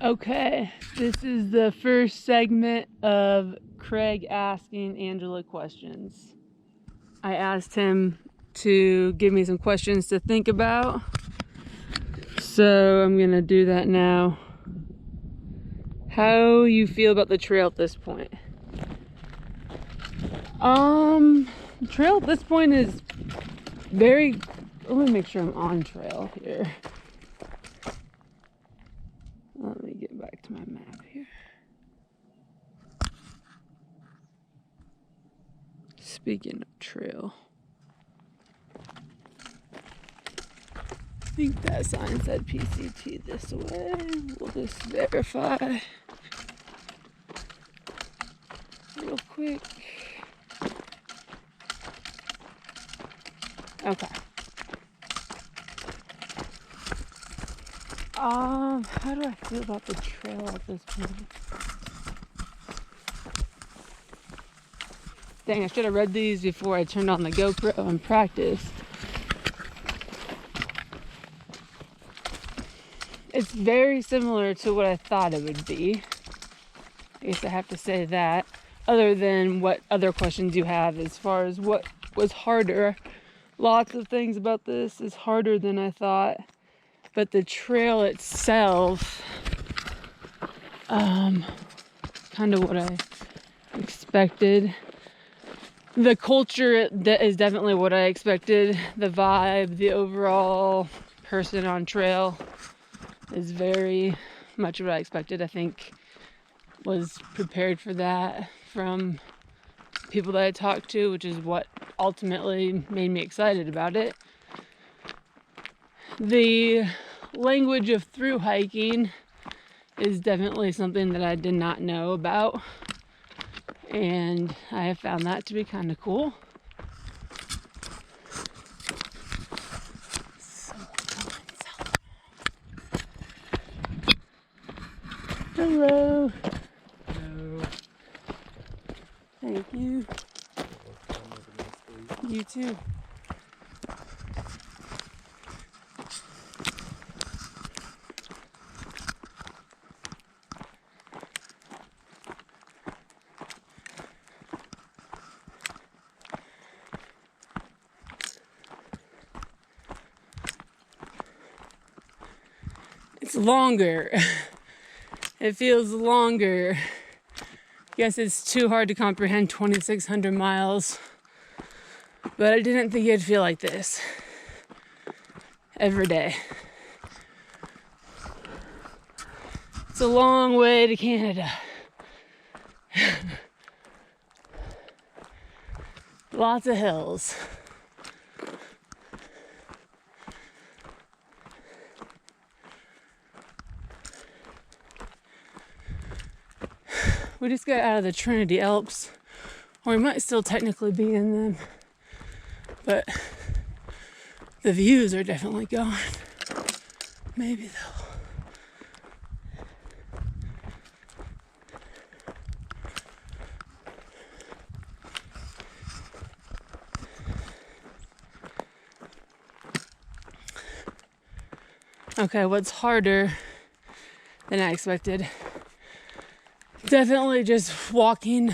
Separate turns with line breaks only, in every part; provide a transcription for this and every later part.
Okay, this is the first segment of Craig asking Angela questions. I asked him to give me some questions to think about, so I'm gonna do that now. How you feel about the trail at this point? The trail at this point is very... Let me make sure I'm on trail here. Let me get back to my map here. Speaking of trail, I think that sign said PCT this way. We'll just verify real quick. Okay. How do I feel about the trail at this point? Dang, I should have read these before I turned on the GoPro and practiced. It's very similar to what I thought it would be. I guess I have to say that. Other than what other questions you have as far as what was harder. Lots of things about this is harder than I thought. But the trail itself, kind of what I expected. The culture is definitely what I expected. The vibe, the overall person on trail is very much what I expected. I think was prepared for that from people that I talked to, which is what ultimately made me excited about it. The language of through hiking is definitely something that I did not know about, and I have found that to be kind of cool. Hello.
Hello.
Thank you. You too. It's longer. It feels longer. Guess it's too hard to comprehend 2,600 miles. But I didn't think it'd feel like this every day. It's a long way to Canada. Lots of hills. We just got out of the Trinity Alps, or we might still technically be in them, but the views are definitely gone. Maybe though. Okay, what's harder than I expected? Definitely just walking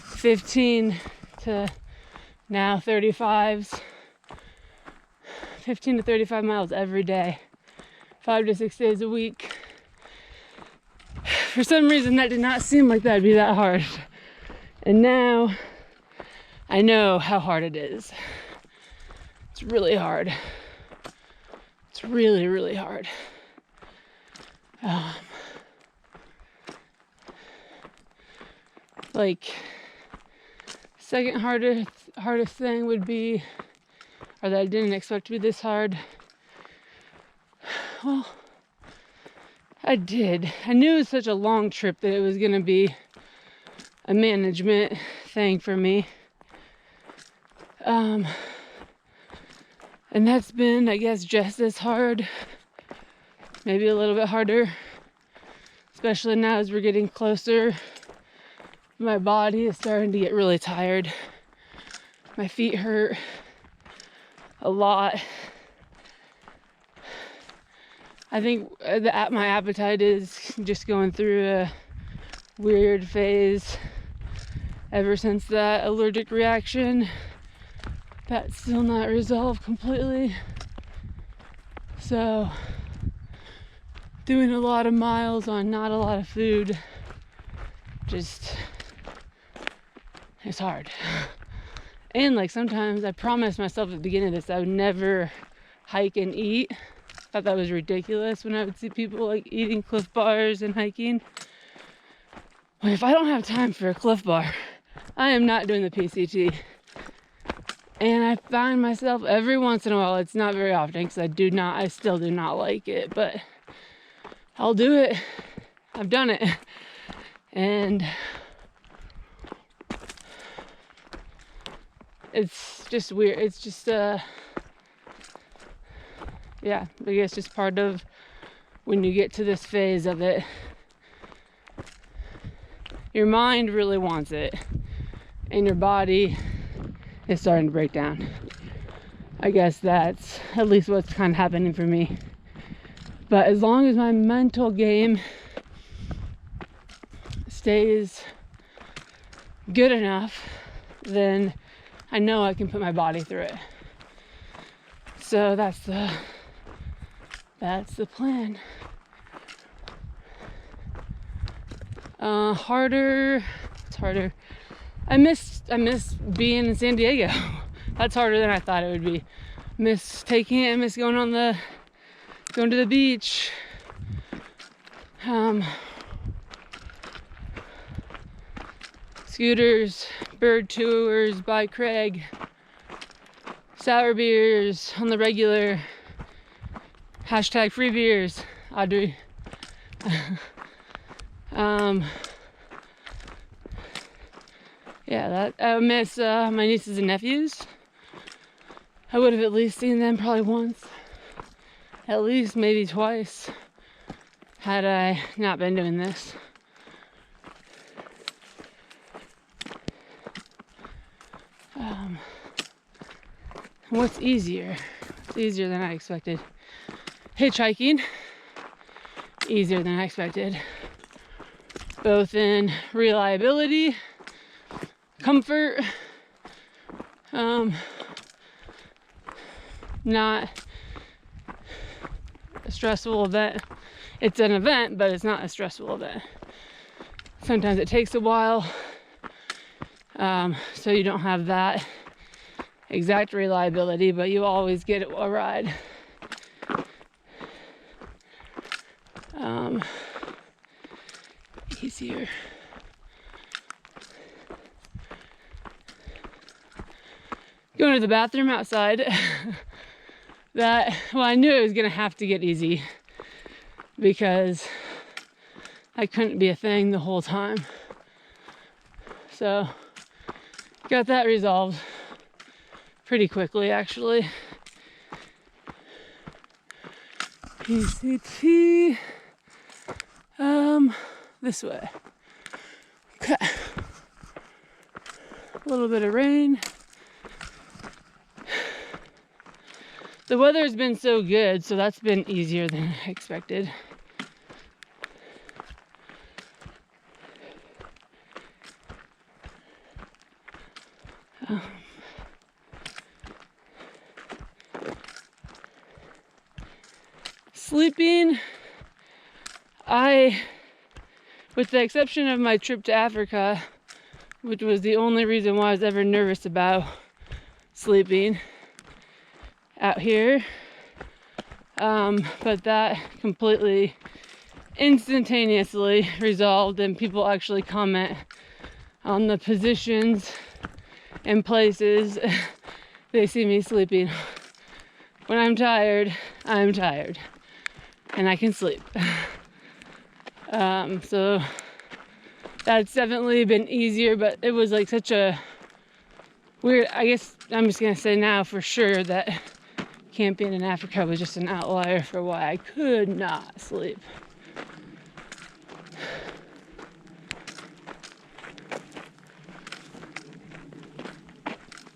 15 to now 35s, 15 to 35 miles every day, 5 to 6 days a week. For some reason, that did not seem like that'd be that hard. And now I know how hard it is. It's really hard. It's really, really hard. Like, second hardest thing would be, or that I didn't expect to be this hard. Well, I did. I knew it was such a long trip that it was gonna be a management thing for me. And that's been, I guess, just as hard, maybe a little bit harder, especially now as we're getting closer. My body is starting to get really tired. My feet hurt a lot. I think my appetite is just going through a weird phase ever since that allergic reaction. That's still not resolved completely. So, doing a lot of miles on not a lot of food, just, it's hard. And like sometimes I promised myself at the beginning of this I would never hike and eat. Thought that was ridiculous when I would see people like eating Cliff Bars and hiking. Well, if I don't have time for a Cliff Bar, I am not doing the PCT. And I find myself every once in a while, it's not very often because I still do not like it, but I'll do it. I've done it. And it's just weird. It's just, yeah, I guess just part of when you get to this phase of it. Your mind really wants it, and your body is starting to break down. I guess that's at least what's kind of happening for me. But as long as my mental game stays good enough, then I know I can put my body through it. So that's the plan. It's harder. I miss being in San Diego. That's harder than I thought it would be. I miss going to the beach. Scooters, bird tours by Craig, sour beers on the regular, hashtag free beers, Audrey. Yeah, that I miss my nieces and nephews. I would have at least seen them probably once, at least maybe twice, had I not been doing this. What's easier? It's easier than I expected. Hitchhiking, easier than I expected. Both in reliability, comfort, not a stressful event. It's an event, but it's not a stressful event. Sometimes it takes a while, so you don't have that exact reliability, but you always get a ride. Easier. Going to the bathroom outside. I knew it was gonna have to get easy because I couldn't be a thing the whole time. So got that resolved pretty quickly, actually. PCT, this way. Okay. A little bit of rain. The weather has been so good, so that's been easier than I expected. Sleeping, with the exception of my trip to Africa, which was the only reason why I was ever nervous about sleeping out here, but that completely instantaneously resolved, and people actually comment on the positions and places they see me sleeping. When I'm tired, I'm tired, and I can sleep. So that's definitely been easier, but it was like such a weird, I guess I'm just gonna say now for sure that camping in Africa was just an outlier for why I could not sleep.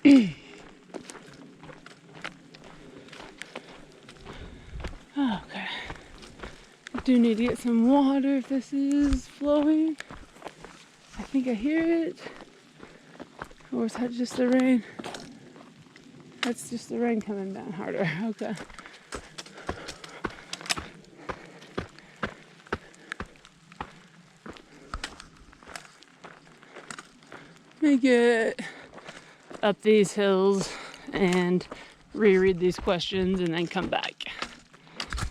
Okay. Do need to get some water if this is flowing. I think I hear it. Or is that just the rain? That's just the rain coming down harder. Okay. Let me get up these hills and reread these questions and then come back.